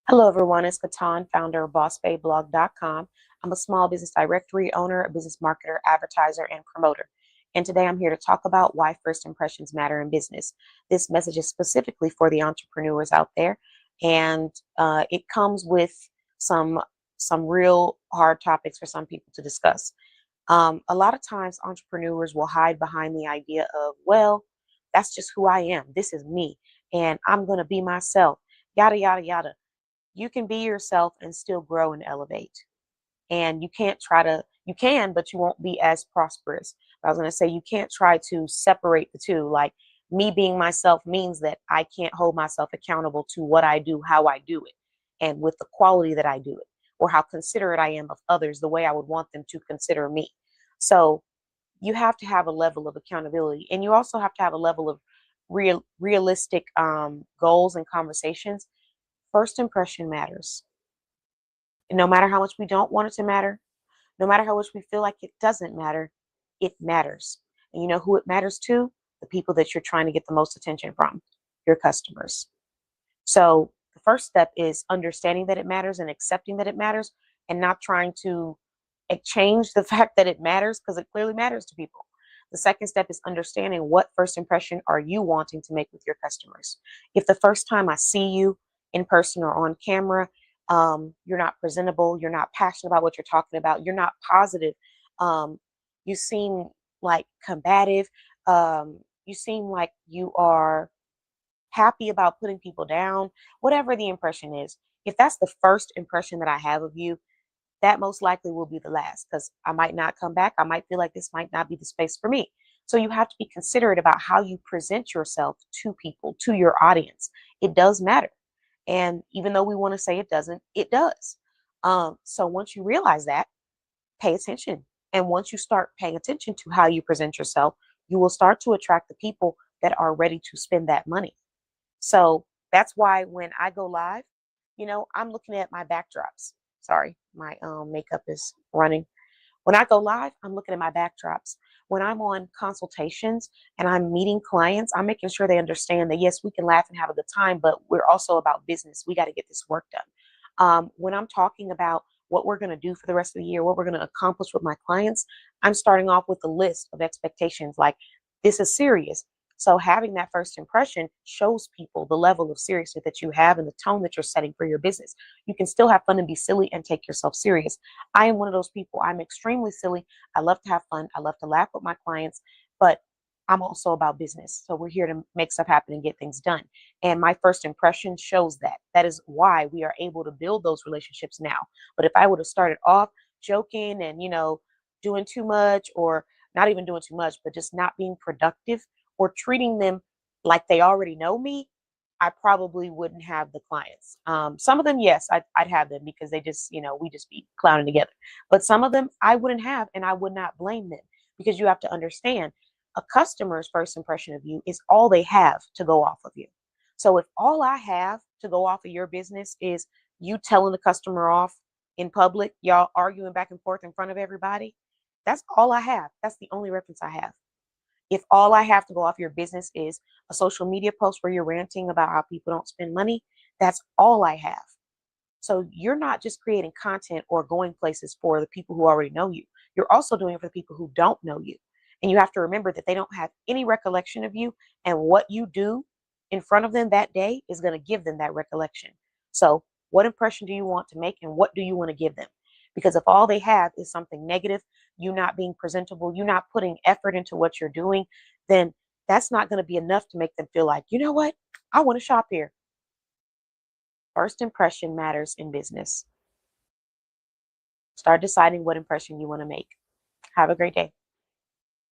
Hello, everyone. It's Katan, founder of BossBayBlog.com. I'm a small business directory owner, a business marketer, advertiser, and promoter. And today I'm here to talk about why first impressions matter in business. This message is specifically for the entrepreneurs out there, and it comes with some real hard topics for some people to discuss. A lot of times, entrepreneurs will hide behind the idea of, well, that's just who I am. This is me, and I'm going to be myself. Yada yada yada. You can be yourself and still grow and elevate. And you can, but you won't be as prosperous. I was going to say, you can't try to separate the two. Like, me being myself means that I can't hold myself accountable to what I do, how I do it, and with the quality that I do it, or how considerate I am of others, the way I would want them to consider me. So you have to have a level of accountability, and you also have to have a level of realistic goals and conversations. First impression matters. And no matter how much we don't want it to matter, no matter how much we feel like it doesn't matter, it matters. And you know who it matters to? The people that you're trying to get the most attention from, your customers. So the first step is understanding that it matters and accepting that it matters, and not trying to change the fact that it matters, because it clearly matters to people. The second step is understanding what first impression are you wanting to make with your customers. If the first time I see you in person or on camera, you're not presentable, you're not passionate about what you're talking about, you're not positive, you seem like combative, you seem like you are happy about putting people down, whatever the impression is, if that's the first impression that I have of you, that most likely will be the last, because I might not come back. I might feel like this might not be the space for me. So you have to be considerate about how you present yourself to people, to your audience. It does matter. And even though we want to say it doesn't, it does. So once you realize that, pay attention. And once you start paying attention to how you present yourself, you will start to attract the people that are ready to spend that money. So that's why when I go live, I'm looking at my backdrops. Sorry, my makeup is running. When I go live, I'm looking at my backdrops. When I'm on consultations and I'm meeting clients, I'm making sure they understand that, yes, we can laugh and have a good time, but we're also about business. We got to get this work done. When I'm talking about what we're going to do for the rest of the year, what we're going to accomplish with my clients, I'm starting off with a list of expectations like, this is serious. So having that first impression shows people the level of seriousness that you have and the tone that you're setting for your business. You can still have fun and be silly and take yourself serious. I am one of those people. I'm extremely silly. I love to have fun. I love to laugh with my clients, but I'm also about business. So we're here to make stuff happen and get things done. And my first impression shows that. That is why we are able to build those relationships now. But if I would have started off joking and, doing too much, or not even doing too much, but just not being productive, or treating them like they already know me, I probably wouldn't have the clients. Some of them, yes, I'd have them, because they just, we just be clowning together. But some of them I wouldn't have, and I would not blame them, because you have to understand, a customer's first impression of you is all they have to go off of you. So if all I have to go off of your business is you telling the customer off in public, y'all arguing back and forth in front of everybody, that's all I have. That's the only reference I have. If all I have to go off your business is a social media post where you're ranting about how people don't spend money, that's all I have. So you're not just creating content or going places for the people who already know you. You're also doing it for the people who don't know you. And you have to remember that they don't have any recollection of you, and what you do in front of them that day is going to give them that recollection. So what impression do you want to make, and what do you want to give them? Because if all they have is something negative, you not being presentable, you not putting effort into what you're doing, then that's not going to be enough to make them feel like, you know what, I want to shop here. First impression matters in business. Start deciding what impression you want to make. Have a great day.